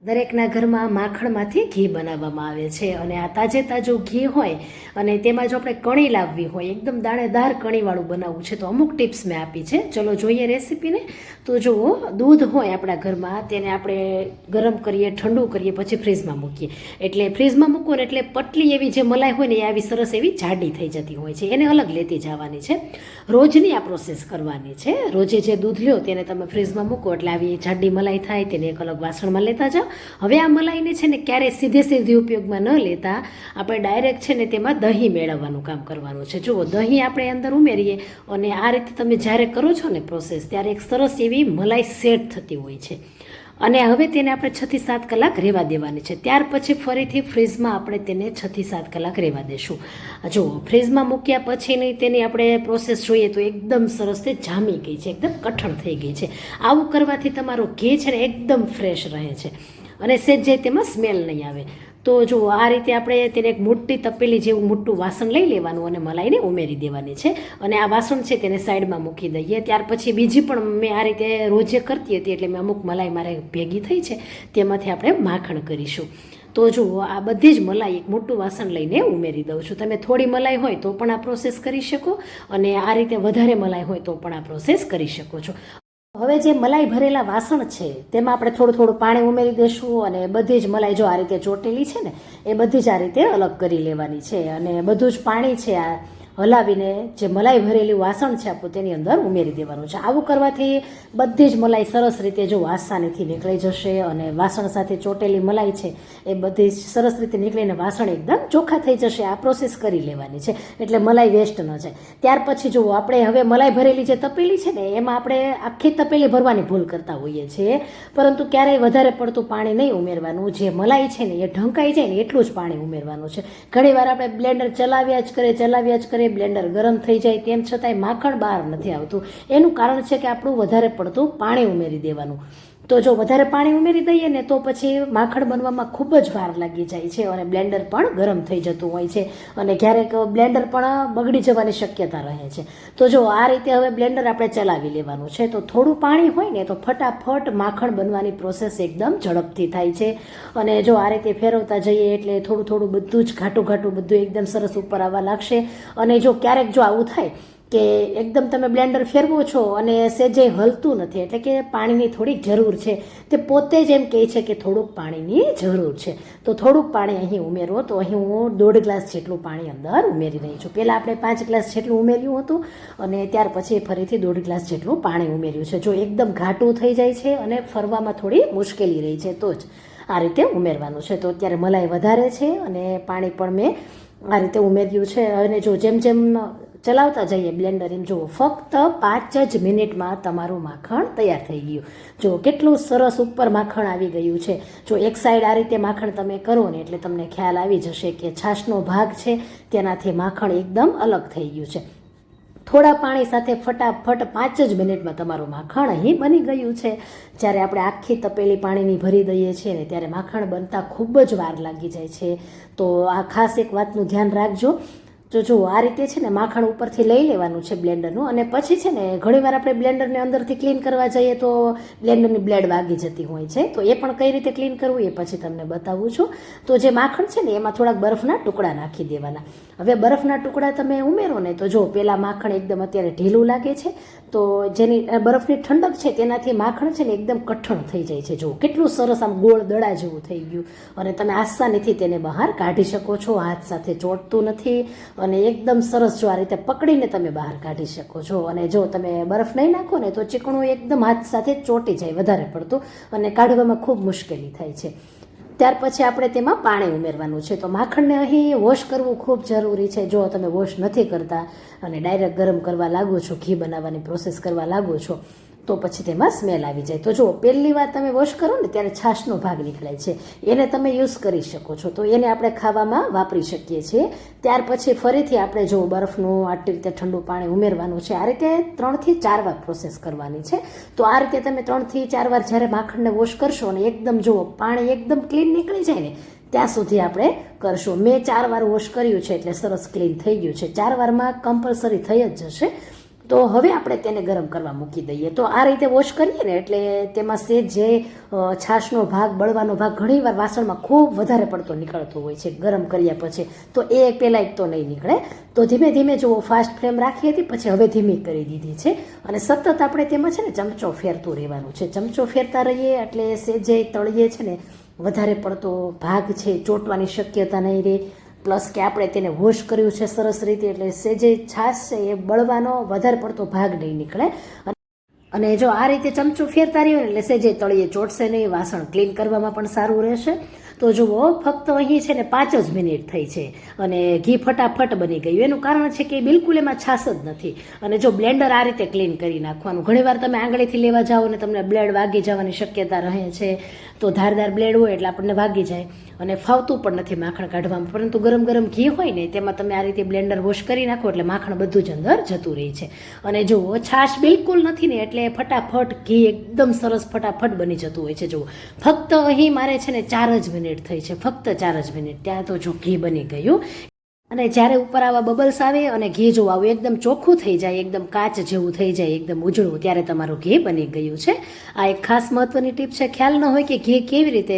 દરેકના ઘરમાં માખણમાંથી ઘી બનાવવામાં આવે છે અને આ તાજે તાજું ઘી હોય અને તેમાં જો આપણે કણી લાવવી હોય એકદમ દાણેદાર કણીવાળું બનાવવું છે તો અમુક ટિપ્સ મેં આપી છે. ચલો જોઈએ રેસીપીને. તો જુઓ, દૂધ હોય આપણા ઘરમાં તેને આપણે ગરમ કરીએ, ઠંડુ કરીએ, પછી ફ્રીજમાં મૂકીએ. એટલે ફ્રીજમાં મૂકવું ને એટલે પટલી એવી જે મલાઈ હોય ને એ આવી સરસ એવી જાડી થઈ જતી હોય છે, એને અલગ લેતી જવાની છે. રોજની આ પ્રોસેસ કરવાની છે. રોજે જે દૂધ લ્યો તેને તમે ફ્રીજમાં મૂકો એટલે આવી જાડી મલાઈ થાય, તેને એક અલગ વાસણમાં લેતા જાઓ. હવે આ મલાઈને છે ને ક્યારેય સીધી ઉપયોગમાં ન લેતા આપણે ડાયરેક્ટ છે ને તેમાં દહીં મેળવવાનું કામ કરવાનું છે. જુઓ, દહીં આપણે અંદર ઉમેરીએ અને આ રીતે તમે જ્યારે કરો છો ને પ્રોસેસ, ત્યારે એક સરસ એવી મલાઈ સેટ થતી હોય છે. અને હવે તેને આપણે 6 થી 7 કલાક રહેવા દેવાની છે. ત્યાર પછી ફરીથી ફ્રીજમાં આપણે તેને 6 થી 7 કલાક રહેવા દેશું. જુઓ, ફ્રીજમાં મૂક્યા પછીની તેની આપણે પ્રોસેસ જોઈએ તો એકદમ સરસ તે જામી ગઈ છે, એકદમ કઠણ થઈ ગઈ છે. આવું કરવાથી તમારો ઘી છે ને એકદમ ફ્રેશ રહે છે અને સહેજ તેમાં સ્મેલ નહીં આવે. તો જુઓ, આ રીતે આપણે તેને એક મોટી તપેલી જેવું મોટું વાસણ લઈ લેવાનું અને મલાઈને ઉમેરી દેવાની છે. અને આ વાસણ છે તેને સાઈડમાં મૂકી દઈએ. ત્યાર પછી બીજી પણ મેં આ રીતે રોજે કરતી હતી, એટલે મેં અમુક મલાઈ મારે ભેગી થઈ છે, તેમાંથી આપણે માખણ કરીશું. તો જુઓ, આ બધી જ મલાઈ એક મોટું વાસણ લઈને ઉમેરી દઉં છું. તમે થોડી મલાઈ હોય તો પણ આ પ્રોસેસ કરી શકો અને આ રીતે વધારે મલાઈ હોય તો પણ આ પ્રોસેસ કરી શકો છો. હવે જે મલાઈ ભરેલા વાસણ છે તેમાં આપણે થોડું થોડું પાણી ઉમેરી દઈશું અને બધી જ મલાઈ જો આ રીતે ચોટેલી છે ને એ બધી જ આ રીતે અલગ કરી લેવાની છે. અને બધું જ પાણી છે આ હલાવીને જે મલાઈ ભરેલું વાસણ છે આપણું તેની અંદર ઉમેરી દેવાનું છે. આવું કરવાથી બધી જ મલાઈ સરસ રીતે જો આસાનીથી નીકળી જશે અને વાસણ સાથે ચોટેલી મલાઈ છે એ બધી જ સરસ રીતે નીકળીને વાસણ એકદમ ચોખ્ખા થઈ જશે. આ પ્રોસેસ કરી લેવાની છે એટલે મલાઈ વેસ્ટ ન જાય. ત્યાર પછી જુઓ, આપણે હવે મલાઈ ભરેલી જે તપેલી છે ને એમાં આપણે આખી તપેલી ભરવાની ભૂલ કરતા હોઈએ છીએ, પરંતુ ક્યારેય વધારે પડતું પાણી નહીં ઉમેરવાનું. જે મલાઈ છે ને એ ઢંકાઈ જાય ને એટલું જ પાણી ઉમેરવાનું છે. ઘણીવાર આપણે બ્લેન્ડર ચલાવ્યા જ કરે, બ્લેન્ડર ગરમ થઈ જાય તેમ છતાંય માખણ બહાર નથી આવતું. એનું કારણ છે કે આપણું વધારે પડતું પાણી ઉમેરી દેવાનું. તો જો વધારે પાણી ઉમેરી દઈએ ને તો પછી માખણ બનવામાં ખૂબ જ વાર લાગી જાય છે અને બ્લેન્ડર પણ ગરમ થઈ જતું હોય છે અને ક્યારેક બ્લેન્ડર પણ બગડી જવાની શક્યતા રહે છે. તો જો આ રીતે હવે બ્લેન્ડર આપણે ચલાવી લેવાનું છે. તો થોડું પાણી હોય ને તો ફટાફટ માખણ બનવાની પ્રોસેસ એકદમ ઝડપથી થાય છે. અને જો આ રીતે ફેરવતા જઈએ એટલે થોડું થોડું બધું જ ઘાટું બધું એકદમ સરસ ઉપર આવવા લાગશે. અને જો ક્યારેક જો આવું થાય કે એકદમ તમે બ્લેન્ડર ફેરવો છો અને સહેજે હલતું નથી, એટલે કે પાણીની થોડીક જરૂર છે, તે પોતે જ એમ કહે છે કે થોડુંક પાણીની જરૂર છે, તો થોડુંક પાણી અહીં ઉમેરવો. તો અહીં હું 1.5 ગ્લાસ જેટલું પાણી અંદર ઉમેરી રહી છું. પહેલાં આપણે 5 ગ્લાસ જેટલું ઉમેર્યું હતું અને ત્યાર પછી ફરીથી 1.5 ગ્લાસ જેટલું પાણી ઉમેર્યું છે. જો એકદમ ઘાટું થઈ જાય છે અને ફરવામાં થોડી મુશ્કેલી રહી છે તો જ આ રીતે ઉમેરવાનું છે. તો અત્યારે મલાઈ વધારે છે અને પાણી પણ મેં આ રીતે ઉમેર્યું છે. અને જો જેમ જેમ ચલાવતા જઈએ બ્લેન્ડર, એમ જુઓ, ફક્ત 5 જ મિનિટમાં તમારું માખણ તૈયાર થઈ ગયું. જો કેટલું સરસ ઉપર માખણ આવી ગયું છે. જો એક સાઈડ આ રીતે માખણ તમે કરો ને એટલે તમને ખ્યાલ આવી જશે કે છાશનો ભાગ છે તેનાથી માખણ એકદમ અલગ થઈ ગયું છે. થોડા પાણી સાથે ફટાફટ 5 જ મિનિટમાં તમારું માખણ અહીં બની ગયું છે. જ્યારે આપણે આખી તપેલી પાણીની ભરી દઈએ છીએ ને ત્યારે માખણ બનતા ખૂબ જ વાર લાગી જાય છે. તો આ ખાસ એક વાતનું ધ્યાન રાખજો. તો જો આ રીતે છે ને માખણ ઉપરથી લઈ લેવાનું છે બ્લેન્ડરનું. અને પછી છે ને ઘણીવાર આપણે બ્લેન્ડરને અંદરથી ક્લીન કરવા જઈએ તો બ્લેન્ડરની બ્લેડ વાગી જતી હોય છે. તો એ પણ કઈ રીતે ક્લીન કરવું એ પછી તમને બતાવું છું. તો જે માખણ છે ને એમાં થોડાક બરફના ટુકડા નાખી દેવાના. હવે બરફના ટુકડા તમે ઉમેરો ને તો જો પહેલાં માખણ એકદમ અત્યારે ઢીલું લાગે છે, તો જેની બરફની ઠંડક છે તેનાથી માખણ છે ને એકદમ કઠણ થઈ જાય છે. જો કેટલું સરસ આમ ગોળ દડા જેવું થઈ ગયું અને તમે આસાનીથી તેને બહાર કાઢી શકો છો. હાથ સાથે ચોંટતું નથી અને એકદમ સરસ જો આ રીતે પકડીને તમે બહાર કાઢી શકો છો. અને જો તમે બરફ નહીં નાખો ને તો ચીકણું એકદમ હાથ સાથે ચોંટી જાય વધારે પડતું અને કાઢવામાં ખૂબ મુશ્કેલી થાય છે. ત્યાર પછી આપણે તેમાં પાણી ઉમેરવાનું છે. તો માખણને અહીં વોશ કરવું ખૂબ જરૂરી છે. જો તમે વોશ નથી કરતા અને ડાયરેક્ટ ગરમ કરવા લાગો છો, ઘી બનાવવાની પ્રોસેસ કરવા લાગો છો, તો પછી તેમાં સ્મેલ આવી જાય. તો જો પહેલી વાર તમે વોશ કરો ને ત્યારે છાશનો ભાગ નીકળે છે, એને તમે યુઝ કરી શકો છો. તો એને આપણે ખાવામાં વાપરી શકીએ છીએ. ત્યાર પછી ફરીથી આપણે જો બરફનું આટલી રીતે ઠંડુ પાણી ઉમેરવાનું છે. આ રીતે 3 થી 4 વાર પ્રોસેસ કરવાની છે. તો આ રીતે તમે 3 થી 4 વાર જ્યારે માખણને વોશ કરશો અને એકદમ જુઓ પાણી એકદમ ક્લીન નીકળી જાય ને ત્યાં સુધી આપણે કરશું. મેં 4 વાર વોશ કર્યું છે એટલે સરસ ક્લીન થઈ ગયું છે. 4 વારમાં કમ્પલસરી થઈ જ જશે. તો હવે આપણે તેને ગરમ કરવા મૂકી દઈએ. તો આ રીતે વોશ કરીએ ને એટલે તેમાં સેજ જે છાશનો ભાગ, બળવાનો ભાગ ઘણીવાર વાસણમાં ખૂબ વધારે પડતો નીકળતો હોય છે ગરમ કર્યા પછી, તો એ પહેલાં જ તો નહીં નીકળે. તો ધીમે ધીમે જુઓ, ફાસ્ટ ફ્લેમ રાખી હતી, પછી હવે ધીમી કરી દીધી છે અને સતત આપણે તેમાં છે ને ચમચો ફેરતું રહેવાનું છે. ચમચો ફેરતા રહીએ એટલે સેજે તળીએ છે ને વધારે પડતો ભાગ છે ચોંટવાની શક્યતા નહીં રહે. પ્લસ કે આપણે તેને વોશ કર્યું છે સરસ રીતે એટલે સેજે છાશ છે એ બળવાનો વધારે પડતો ભાગ નહીં નીકળે. અને જો આ રીતે ચમચું ફેરતા રહ્યું ને એટલે સેજે તળીએ ચોટશે નહીં, વાસણ ક્લીન કરવામાં પણ સારું રહેશે. તો જુઓ, ફક્ત અહીં છે ને 5 જ મિનિટ થઈ છે અને ઘી ફટાફટ બની ગયું. એનું કારણ છે કે બિલકુલ એમાં છાશ જ નથી. અને જો બ્લેન્ડર આ રીતે ક્લીન કરી નાખવાનું. ઘણીવાર તમે આંગળીથી લેવા જાઓ ને તમને બ્લેડ વાગી જવાની શક્યતા રહે છે. તો ધારદાર બ્લેડ હોય એટલે આપણને વાગી જાય અને ફાવતું પણ નથી માખણ કાઢવામાં. પરંતુ ગરમ ગરમ ઘી હોય ને તેમાં તમે આ રીતે બ્લેન્ડર વોશ કરી નાખો એટલે માખણ બધું જ અંદર જતું રહે છે. અને જુઓ, છાશ બિલકુલ નથી ને એટલે ફટાફટ ઘી એકદમ સરસ ફટાફટ બની જતું હોય છે. જુઓ, ફક્ત અહીં મારે છે ને 4 જ મિનિટ થઈ છે, ફક્ત 4 જ મિનિટ. ત્યાં તો જો ઘી બની ગયું. અને જ્યારે ઉપર આવા બબલ્સ આવે અને ઘી જો આવું એકદમ ચોખ્ખું થઈ જાય, એકદમ કાચ જેવું થઈ જાય, એકદમ ઉજળું, ત્યારે તમારું ઘી બની ગયું છે. આ એક ખાસ મહત્વની ટીપ છે. ખ્યાલ ન હોય કે ઘી કેવી રીતે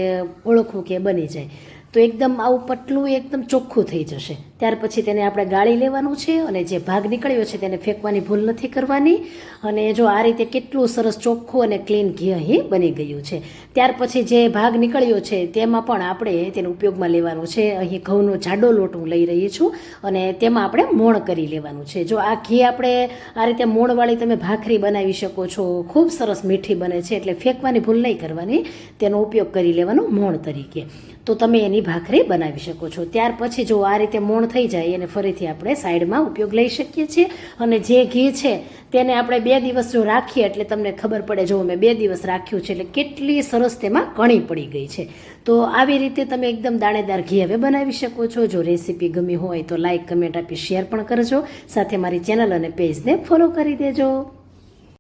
ઓળખવું કે બની જાય, તો એકદમ આવું પતલું એકદમ ચોખ્ખું થઈ જશે. ત્યાર પછી તેને આપણે ગાળી લેવાનું છે અને જે ભાગ નીકળ્યો છે તેને ફેંકવાની ભૂલ નથી કરવાની. અને જો આ રીતે કેટલું સરસ ચોખ્ખું અને ક્લીન ઘી અહીં બની ગયું છે. ત્યાર પછી જે ભાગ નીકળ્યો છે તેમાં પણ આપણે તેને ઉપયોગમાં લેવાનું છે. અહીં ઘઉંનો જાડો લોટ હું લઈ રહી છું અને તેમાં આપણે મોણ કરી લેવાનું છે. જો આ ઘી આપણે આ રીતે મોણવાળી તમે ભાખરી બનાવી શકો છો, ખૂબ સરસ મીઠી બને છે. એટલે ફેંકવાની ભૂલ નહીં કરવાની, તેનો ઉપયોગ કરી લેવાનો મોણ તરીકે. તો તમે એની ભાખરી બનાવી શકો છો. ત્યાર પછી જો આ રીતે મોણ થઈ જાય અને ફરીથી આપણે સાઈડમાં ઉપયોગ લઈ શકીએ છીએ. અને જે ઘી છે તેને આપણે 2 દિવસ જો રાખીએ એટલે તમને ખબર પડે. જો મેં 2 દિવસ રાખ્યું છે એટલે કેટલી સરસ તેમાં કણી પડી ગઈ છે. તો આવી રીતે તમે એકદમ દાણેદાર ઘી હવે બનાવી શકો છો. જો રેસીપી ગમી હોય તો લાઈક, કમેન્ટ આપી શેર પણ કરજો. સાથે મારી ચેનલ અને પેજને ફોલો કરી દેજો.